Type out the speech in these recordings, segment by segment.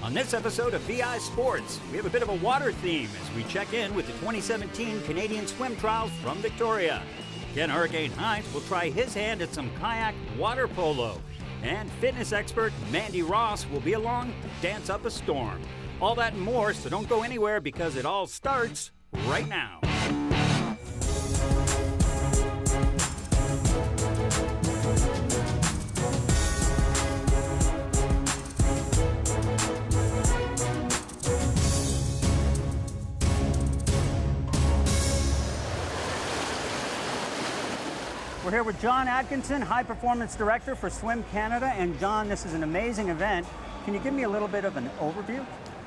On this episode of VI Sports, we have a bit of a water theme as we check in with the 2017 Canadian Swim Trials from Victoria. Ken Hurricane Hines will try his hand at some kayak water polo. And fitness expert Mandy Ross will be along to dance up a storm. All that and more, so don't go anywhere because it all starts right now. We're here with John Atkinson, High Performance Director for Swim Canada. And John, this is an amazing event. Can you give me a little bit of an overview?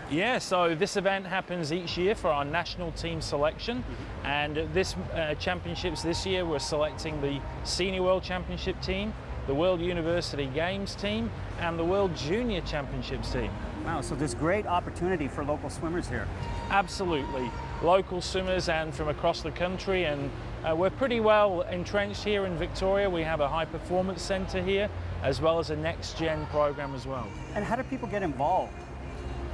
Yeah, so this event happens each year for our national team selection. And this championships this year, we're selecting the Senior World Championship team, the World University Games team, and the World Junior Championships team. Wow, so there's great opportunity for local swimmers here. Absolutely. Local swimmers and from across the country, and we're pretty well entrenched here in Victoria. We have a high performance centre here, as well as a next gen program as well. And how do people get involved?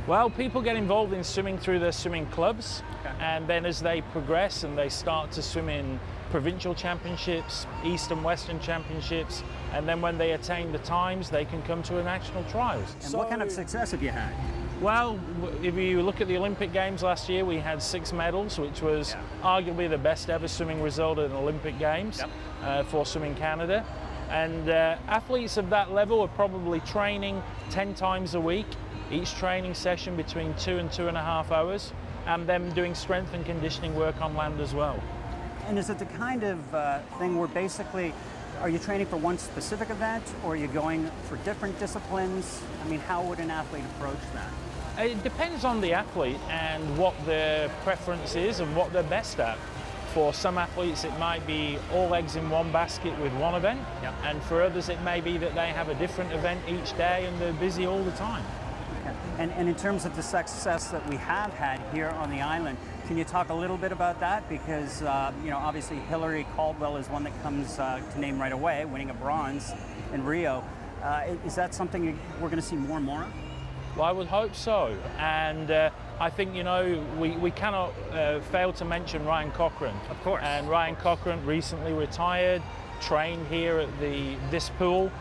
Well, people get involved in swimming through their swimming clubs, and then as they progress and they start to swim in provincial championships, East and Western championships, and then when they attain the times, they can come to a national trials. And what kind of success have you had? Well, if you look at the Olympic Games last year, we had 6 medals, which was arguably the best ever swimming result at an Olympic Games for Swimming Canada. And athletes of that level are probably training 10 times a week, each training session between 2 and 2.5 hours, and then doing strength and conditioning work on land as well. And is it the kind of thing where basically, are you training for one specific event, or are you going for different disciplines? I mean, how would an athlete approach that? It depends on the athlete and what their preference is and what they're best at. For some athletes, it might be all eggs in one basket with one event, and for others, it may be that they have a different event each day and they're busy all the time. Okay. And in terms of the success that we have had here on the island, can you talk a little bit about that? Because, obviously Hillary Caldwell is one that comes to name right away, winning a bronze in Rio. Is that something we're going to see more and more of? Well, I would hope so. And I think, we cannot fail to mention Ryan Cochran. Of course. And Ryan Cochran recently retired, trained here at this pool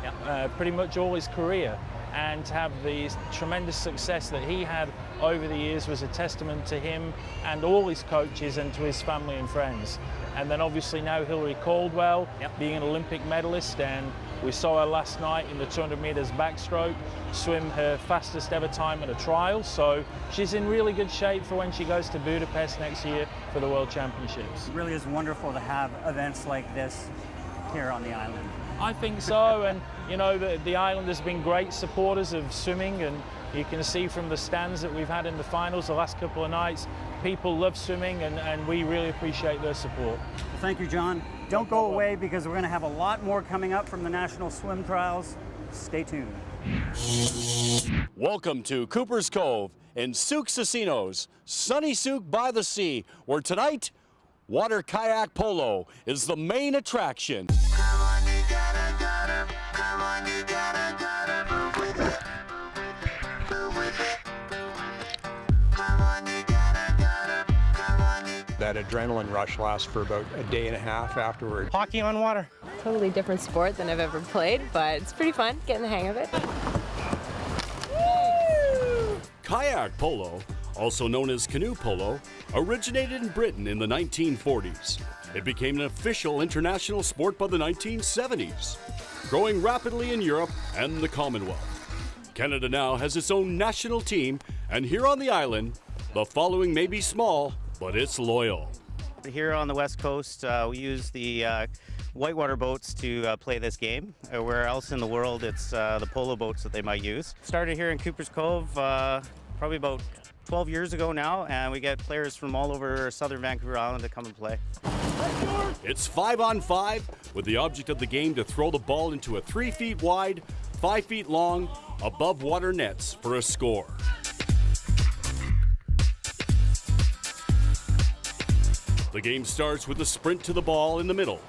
pretty much all his career. And to have the tremendous success that he had over the years was a testament to him and all his coaches and to his family and friends. And then obviously now Hillary Caldwell, being an Olympic medalist, and we saw her last night in the 200 meters backstroke swim her fastest ever time at a trial. So she's in really good shape for when she goes to Budapest next year for the World Championships. It really is wonderful to have events like this here on the island. I think so, and the island has been great supporters of swimming, and you can see from the stands that we've had in the finals the last couple of nights, people love swimming, and we really appreciate their support. Well, thank you, John. Don't go away because we're going to have a lot more coming up from the National Swim Trials. Stay tuned. Welcome to Cooper's Cove in Souk Casinos, sunny Souk by the sea, where tonight, water kayak polo is the main attraction. That adrenaline rush lasts for about a day and a half afterward. Hockey on water. Totally different sport than I've ever played, but it's pretty fun, getting the hang of it. Kayak polo, also known as canoe polo, originated in Britain in the 1940s. It became an official international sport by the 1970s, growing rapidly in Europe and the Commonwealth. Canada now has its own national team, and here on the island, the following may be small, but it's loyal. Here on the West Coast, we use the whitewater boats to play this game. Where else in the world, it's the polo boats that they might use. Started here in Cooper's Cove probably about 12 years ago now, and we get players from all over southern Vancouver Island to come and play. It's 5-on-5, with the object of the game to throw the ball into a 3 feet wide, 5 feet long, above water nets for a score. The game starts with a sprint to the ball in the middle.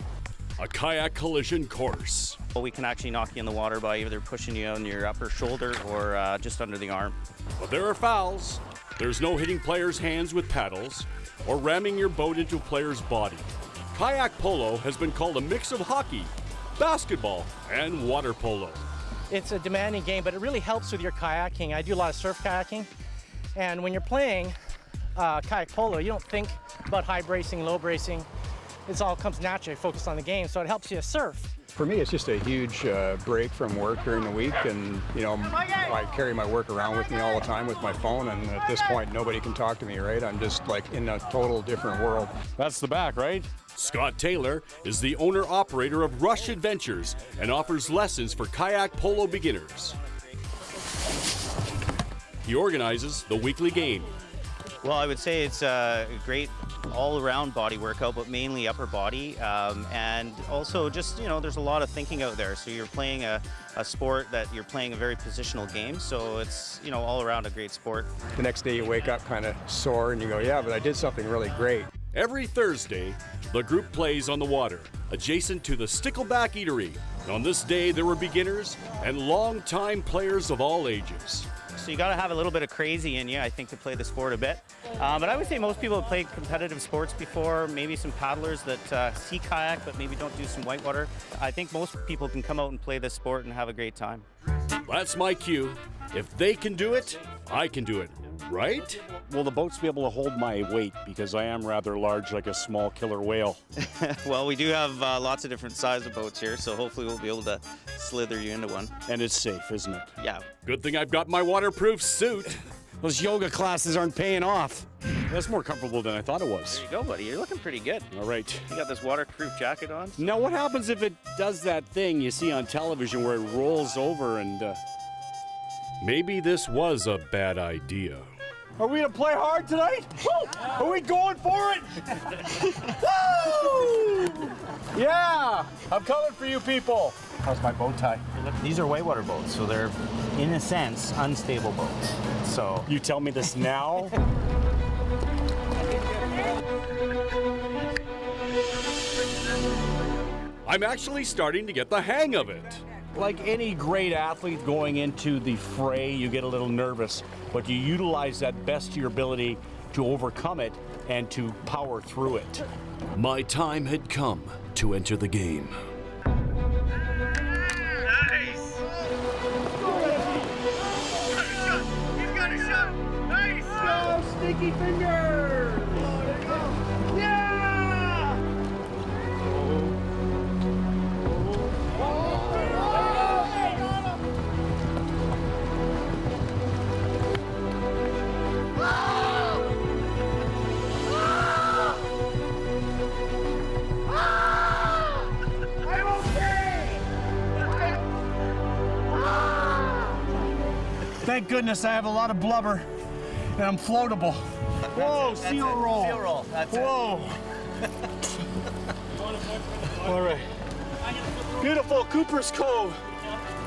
a kayak collision course. We can actually knock you in the water by either pushing you on your upper shoulder or just under the arm. But there are fouls. There's no hitting players' hands with paddles or ramming your boat into a player's body. Kayak polo has been called a mix of hockey, basketball, and water polo. It's a demanding game, but it really helps with your kayaking. I do a lot of surf kayaking, and when you're playing kayak polo, you don't think about high bracing, low bracing. It all comes naturally, focused on the game, so it helps you surf. For me, it's just a huge break from work during the week, and I carry my work around with me all the time with my phone, and at this point, nobody can talk to me, right? I'm just like in a total different world. That's the back, right? Scott Taylor is the owner-operator of Rush Adventures and offers lessons for kayak polo beginners. He organizes the weekly game. Well, I would say it's a great all-around body workout, but mainly upper body. And also just, there's a lot of thinking out there. So you're playing a sport that you're playing a very positional game. So it's, all around a great sport. The next day you wake up kind of sore and you go, yeah, but I did something really great. Every Thursday, the group plays on the water, adjacent to the Stickleback Eatery. On this day, there were beginners and long-time players of all ages. So you got to have a little bit of crazy in you, I think, to play the sport a bit. But I would say most people have played competitive sports before, maybe some paddlers that see kayak but maybe don't do some whitewater. I think most people can come out and play this sport and have a great time. That's my cue. If they can do it, I can do it, right? Will the boats be able to hold my weight, because I am rather large, like a small killer whale? Well, we do have lots of different sizes of boats here, so hopefully we'll be able to slither you into one. And it's safe, isn't it? Yeah. Good thing I've got my waterproof suit. Those yoga classes aren't paying off. That's more comfortable than I thought it was. There you go, buddy. You're looking pretty good. All right. You got this waterproof jacket on? Now, what happens if it does that thing you see on television where it rolls over and... Maybe this was a bad idea. Are we gonna play hard tonight? Woo! Are we going for it? Woo! Yeah! I'm coming for you people. How's my bow tie? These are whitewater boats, so they're, in a sense, unstable boats. So You tell me this now? I'm actually starting to get the hang of it. Like any great athlete going into the fray, you get a little nervous, but you utilize that best to your ability to overcome it and to power through it. My time had come to enter the game. Nice! He's got a shot! Nice! Go, Sticky Fingers! Yeah! Thank goodness I have a lot of blubber and I'm floatable. Whoa, seal roll. Seal roll. That's Whoa. All right. Beautiful Cooper's Cove,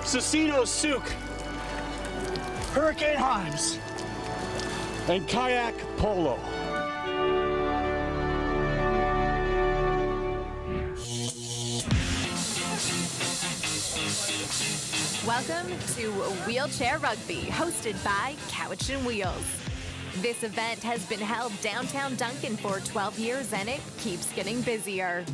Cecino Souk, Hurricane Himes, and kayak polo. Welcome to Wheelchair Rugby, hosted by Cowichan Wheels. This event has been held downtown Duncan for 12 years, and it keeps getting busier.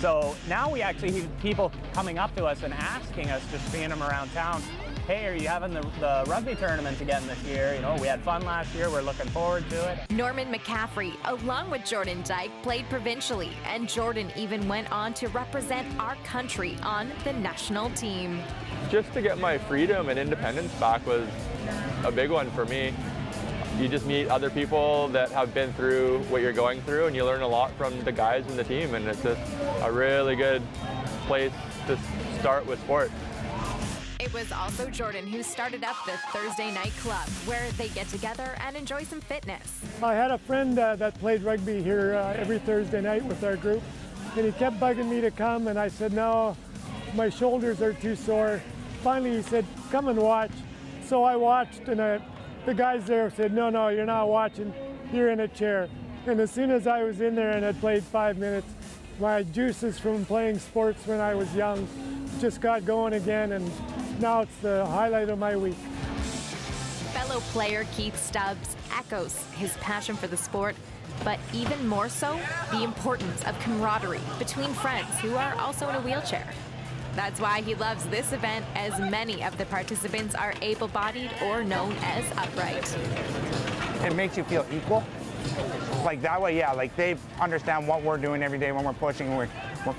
So now we actually have people coming up to us and asking us, just seeing them around town, hey, are you having the rugby tournament again this year? We had fun last year, we're looking forward to it. Norman McCaffrey, along with Jordan Dyke, played provincially, and Jordan even went on to represent our country on the national team. Just to get my freedom and independence back was a big one for me. You just meet other people that have been through what you're going through, and you learn a lot from the guys in the team, and it's just a really good place to start with sport. It was also Jordan who started up the Thursday Night Club, where they get together and enjoy some fitness. I had a friend that played rugby here every Thursday night with our group, and he kept bugging me to come, and I said, no, my shoulders are too sore. Finally, he said, come and watch. So I watched, and the guys there said, no, you're not watching, you're in a chair. And as soon as I was in there and had played 5 minutes, My juices from playing sports when I was young just got going again, and now it's the highlight of my week. Fellow player Keith Stubbs echoes his passion for the sport, but even more so, the importance of camaraderie between friends who are also in a wheelchair. That's why he loves this event, as many of the participants are able-bodied or known as upright. It makes you feel equal. Like that way, yeah, like they understand what we're doing every day when we're pushing, we're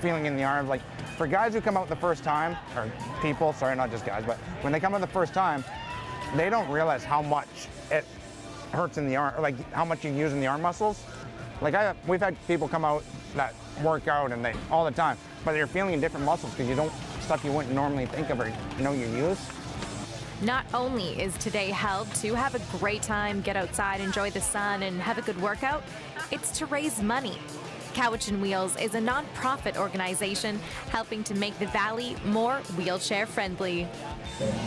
feeling in the arms. Like for guys who come out the first time, or people, sorry, not just guys, but when they come out the first time, they don't realize how much it hurts in the arm, like how much you're using the arm muscles. Like we've had people come out that work out and they all the time, but they're feeling different muscles because you don't, stuff you wouldn't normally think of or know you use. Not only is today held to have a great time, get outside, enjoy the sun, and have a good workout, it's to raise money. Cowichan Wheels is a non-profit organization helping to make the valley more wheelchair friendly.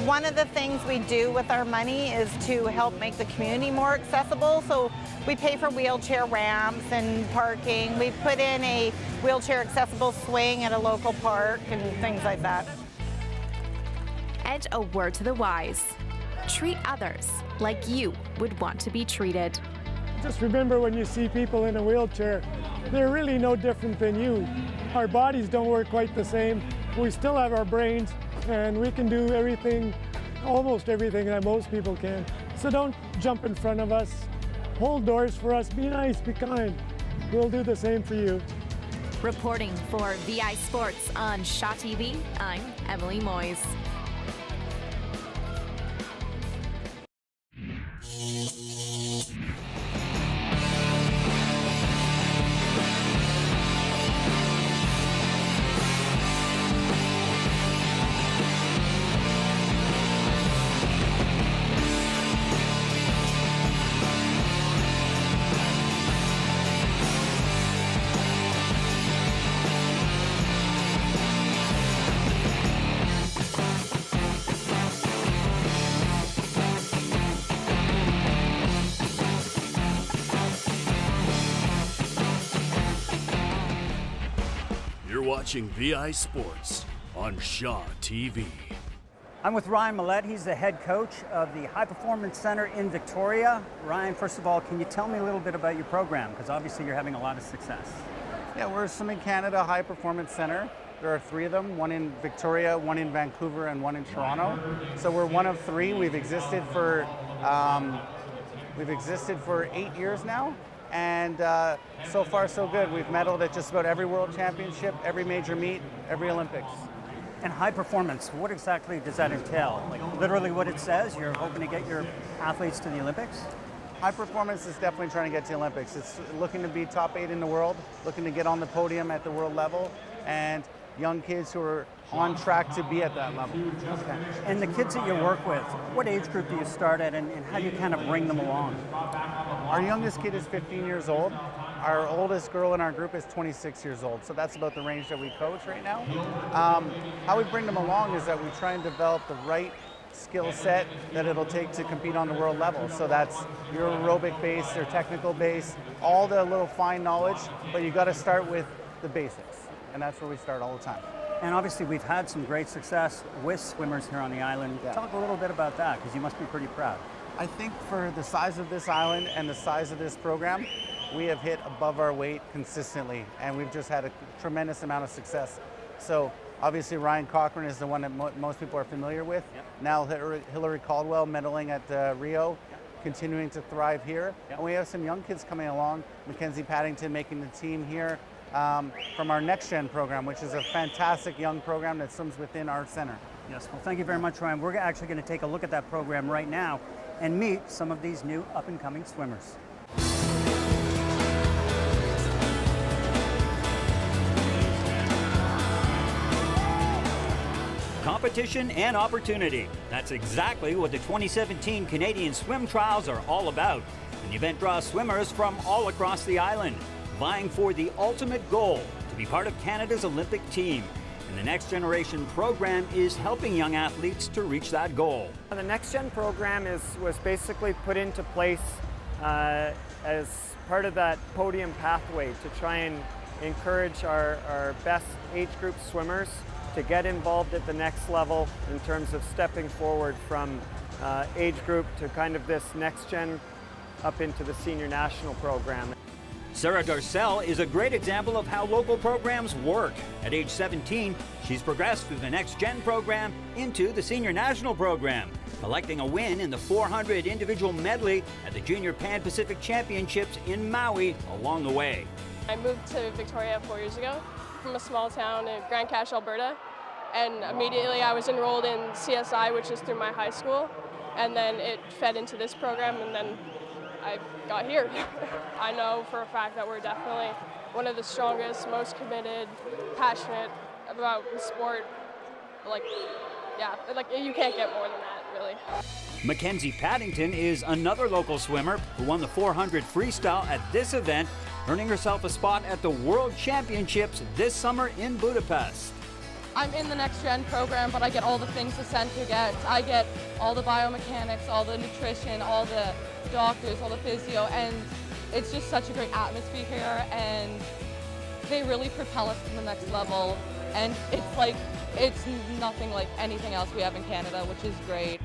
One of the things we do with our money is to help make the community more accessible. So we pay for wheelchair ramps and parking. We put in a wheelchair accessible swing at a local park and things like that. And a word to the wise: treat others like you would want to be treated. Just remember, when you see people in a wheelchair, they're really no different than you. Our bodies don't work quite the same. We still have our brains, and we can do everything, almost everything that most people can. So don't jump in front of us. Hold doors for us. Be nice, be kind. We'll do the same for you. Reporting for VI Sports on Shaw TV, I'm Emily Moyes. Watching VI Sports on Shaw TV. I'm with Ryan Millette. He's the head coach of the High Performance Center in Victoria. Ryan, first of all, can you tell me a little bit about your program? Because obviously you're having a lot of success. Yeah, we're Summit Canada High Performance Center. There are 3 of them, one in Victoria, one in Vancouver, and one in Toronto. So we're one of 3. We've existed for 8 years now. And so far so good. We've medaled at just about every World Championship, every major meet, every Olympics. And high performance, what exactly does that entail? Like literally what it says, you're hoping to get your athletes to the Olympics? High performance is definitely trying to get to the Olympics. It's looking to be top 8 in the world, looking to get on the podium at the world level, and young kids who are on track to be at that level. Okay. And the kids that you work with, what age group do you start at, and how do you kind of bring them along? Our youngest kid is 15 years old. Our oldest girl in our group is 26 years old, so that's about the range that we coach right now. How we bring them along is that we try and develop the right skill set that it'll take to compete on the world level. So that's your aerobic base, their technical base, all the little fine knowledge, but you got to start with the basics, and that's where we start all the time. And obviously we've had some great success with swimmers here on the island. Yeah. Talk a little bit about that, because you must be pretty proud. I think for the size of this island and the size of this program, we have hit above our weight consistently, and we've just had a tremendous amount of success. So obviously Ryan Cochran is the one that most people are familiar with. Yep. Now Hillary Caldwell medaling at Rio, yep. Continuing to thrive here. Yep. And we have some young kids coming along, Mackenzie Paddington making the team here from our Next Gen program, which is a fantastic young program that swims within our center. Yes, well thank you very much, Ryan. We're actually going to take a look at that program right now and meet some of these new up-and-coming swimmers. Competition and opportunity. That's exactly what the 2017 Canadian Swim Trials are all about. And the event draws swimmers from all across the island, vying for the ultimate goal, to be part of Canada's Olympic team. And the Next Generation program is helping young athletes to reach that goal. The Next Gen program was basically put into place as part of that podium pathway to try and encourage our best age group swimmers to get involved at the next level in terms of stepping forward from age group to kind of this next gen up into the senior national program. Sarah Darcel is a great example of how local programs work. At age 17, she's progressed through the Next Gen program into the Senior National program, collecting a win in the 400 individual medley at the Junior Pan-Pacific Championships in Maui along the way. I moved to Victoria 4 years ago from a small town in Grande Cache, Alberta, and immediately I was enrolled in CSI, which is through my high school, and then it fed into this program, and then I got here. I know for a fact that we're definitely one of the strongest, most committed, passionate about the sport. Like you can't get more than that, really. Mackenzie Paddington is another local swimmer who won the 400 freestyle at this event, earning herself a spot at the World Championships this summer in Budapest. I'm in the Next Gen program, but I get all the things the center gets. I get all the biomechanics, all the nutrition, all the doctors, all the physio, and it's just such a great atmosphere here, and they really propel us to the next level, and it's nothing like anything else we have in Canada, which is great.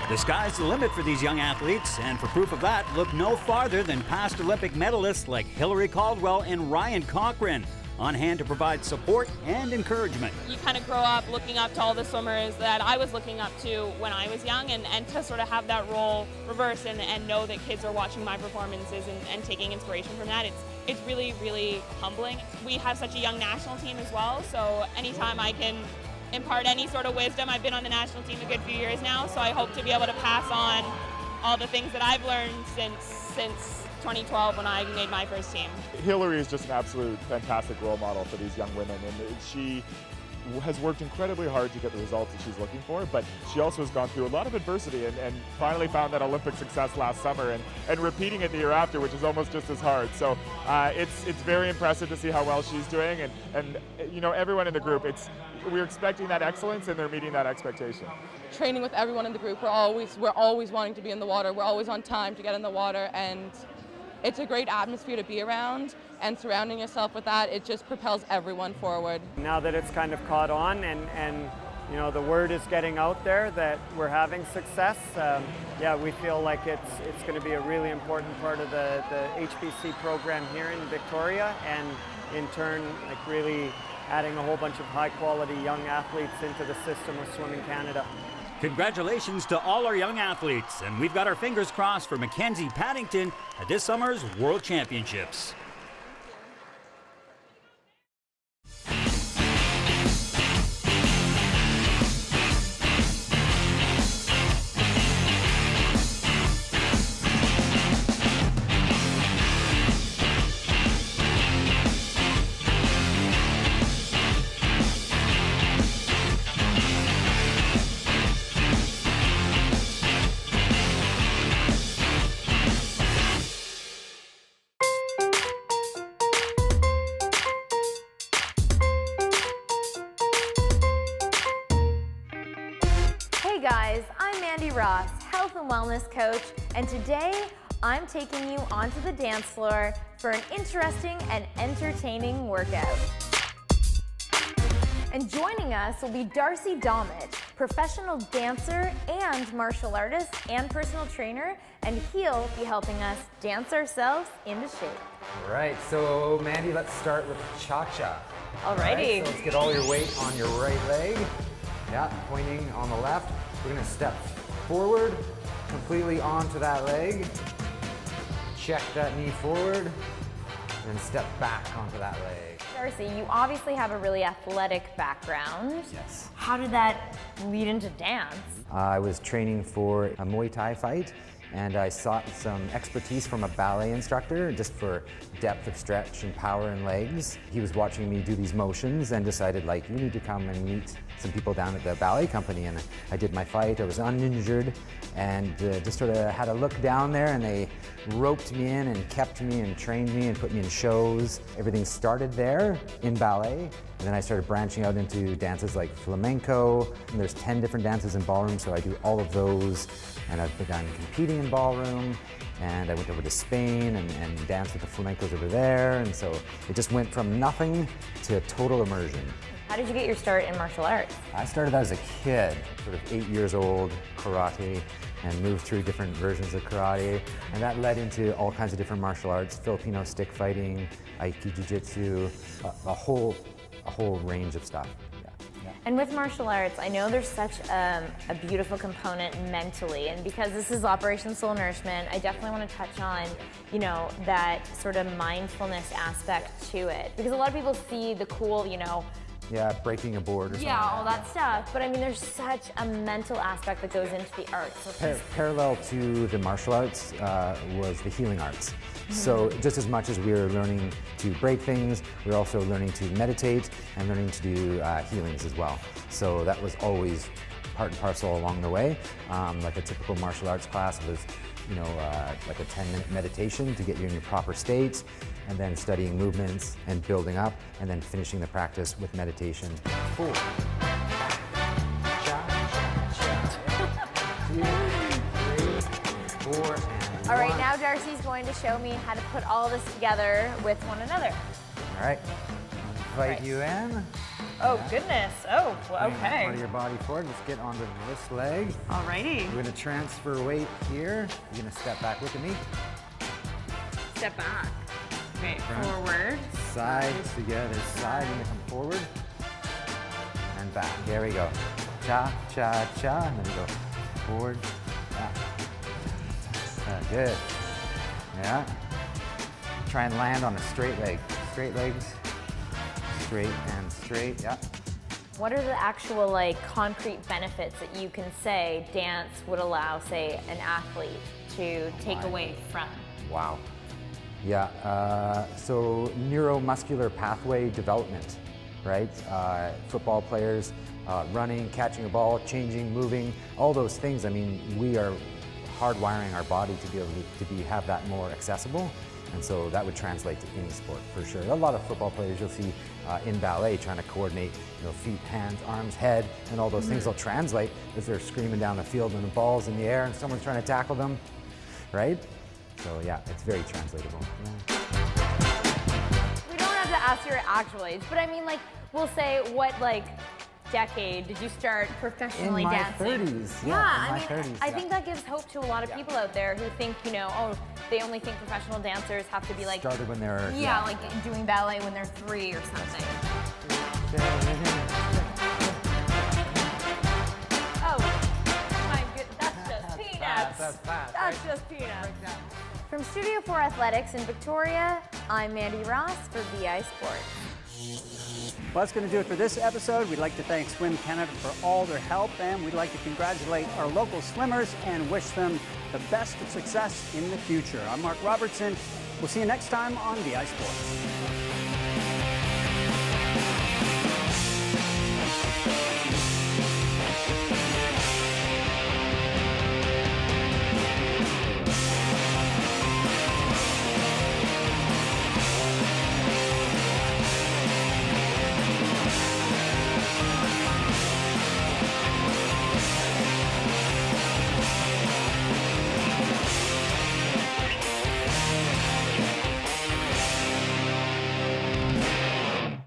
The sky's the limit for these young athletes, and for proof of that, look no farther than past Olympic medalists like Hillary Caldwell and Ryan Cochran, on hand to provide support and encouragement. You kind of grow up looking up to all the swimmers that I was looking up to when I was young, and to sort of have that role reversed and know that kids are watching my performances and taking inspiration from that, it's really, really humbling. We have such a young national team as well, so anytime I can impart any sort of wisdom, I've been on the national team a good few years now, so I hope to be able to pass on all the things that I've learned since 2012 when I made my first team. Hillary is just an absolute fantastic role model for these young women, and she has worked incredibly hard to get the results that she's looking for, but she also has gone through a lot of adversity and finally found that Olympic success last summer and repeating it the year after, which is almost just as hard. So it's very impressive to see how well she's doing, and you know, everyone in the group, we're expecting that excellence and they're meeting that expectation. Training with everyone in the group, we're always wanting to be in the water, we're always on time to get in the water, and it's a great atmosphere to be around, and surrounding yourself with that, it just propels everyone forward. Now that it's kind of caught on and you know, the word is getting out there that we're having success, yeah, we feel like it's going to be a really important part of the HPC program here in Victoria, and in turn, like really adding a whole bunch of high quality young athletes into the system of Swimming Canada. Congratulations to all our young athletes, and we've got our fingers crossed for Mackenzie Paddington at this summer's World Championships. Hey guys, I'm Mandy Ross, health and wellness coach, and today I'm taking you onto the dance floor for an interesting and entertaining workout. And joining us will be Darcy Domich, professional dancer and martial artist and personal trainer, and he'll be helping us dance ourselves into shape. All right, so Mandy, let's start with cha-cha. Alrighty. All right, so let's get all your weight on your right leg. Yeah, pointing on the left. We're gonna step forward, completely onto that leg. Check that knee forward, and step back onto that leg. Darcy, you obviously have a really athletic background. Yes. How did that lead into dance? I was training for a Muay Thai fight, and I sought some expertise from a ballet instructor just for depth of stretch and power in legs. He was watching me do these motions and decided, like, you need to come and meet some people down at the ballet company. And I did my fight, I was uninjured, and just sort of had a look down there, and they roped me in and kept me and trained me and put me in shows. Everything started there in ballet, And then I started branching out into dances like flamenco, and there's 10 different dances in ballroom, so I do all of those. And I've begun competing in ballroom, and I went over to Spain and danced with the flamencos over there, and so it just went from nothing to total immersion. How did you get your start in martial arts? I started as a kid, sort of 8 years old, karate, and moved through different versions of karate, and that led into all kinds of different martial arts, Filipino stick fighting, Aikido jiu-jitsu, a whole range of stuff. And with martial arts, I know there's such a beautiful component mentally, and because this is Operation Soul Nourishment, I definitely want to touch on, you know, that sort of mindfulness aspect to it. Because a lot of people see the cool, you know, yeah, breaking a board or something. yeah, all that stuff. But I mean, there's such a mental aspect that goes into the arts. So Parallel to the martial arts was the healing arts. So just as much as we were learning to break things, we were also learning to meditate and learning to do healings as well. So that was always part and parcel along the way. Like a typical martial arts class was, you know, like a 10-minute meditation to get you in your proper state, and then studying movements and building up, and then finishing the practice with meditation. 4. all right, now Darcy's going to show me how to put all this together with one another. All right, invite you in. Oh, goodness. Oh, well, Bring okay. part of your body forward. Let's get onto this leg. Alrighty. We're gonna transfer weight here. You're gonna step back. Look at me. Step back. Okay, Front. forward. Side together. Side. You're gonna come forward and back. There we go. Cha, cha, cha. And then we go forward, back. Good. Yeah. Try and land on a straight leg. Straight legs. Straight and straight. Yeah. What are the actual like concrete benefits that you can say dance would allow, say, an athlete to take away from? Wow. Yeah, so neuromuscular pathway development, right? Football players, running, catching a ball, changing, moving, all those things. I mean, we are hardwiring our body to be able to have that more accessible. And so that would translate to any sport for sure. A lot of football players you'll see in ballet trying to coordinate, you know, feet, hands, arms, head, and all those things will translate as they're screaming down the field and the ball's in the air and someone's trying to tackle them, right? So yeah, it's very translatable. Yeah. We don't have to ask your actual age, but I mean, like, we'll say what, like, decade did you start professionally dancing? In my 30s. Yeah, in my I mean, 30s, I think that gives hope to a lot of people out there who think, you know, oh, they only think professional dancers have to be like started when they're like doing ballet when they're 3 or something. Oh my goodness, that's just peanuts. That's just peanuts. From Studio 4 Athletics in Victoria, I'm Mandy Ross for VI Sports. Well, that's going to do it for this episode. We'd like to thank Swim Canada for all their help, and we'd like to congratulate our local swimmers and wish them the best of success in the future. I'm Mark Robertson. We'll see you next time on VI Sports.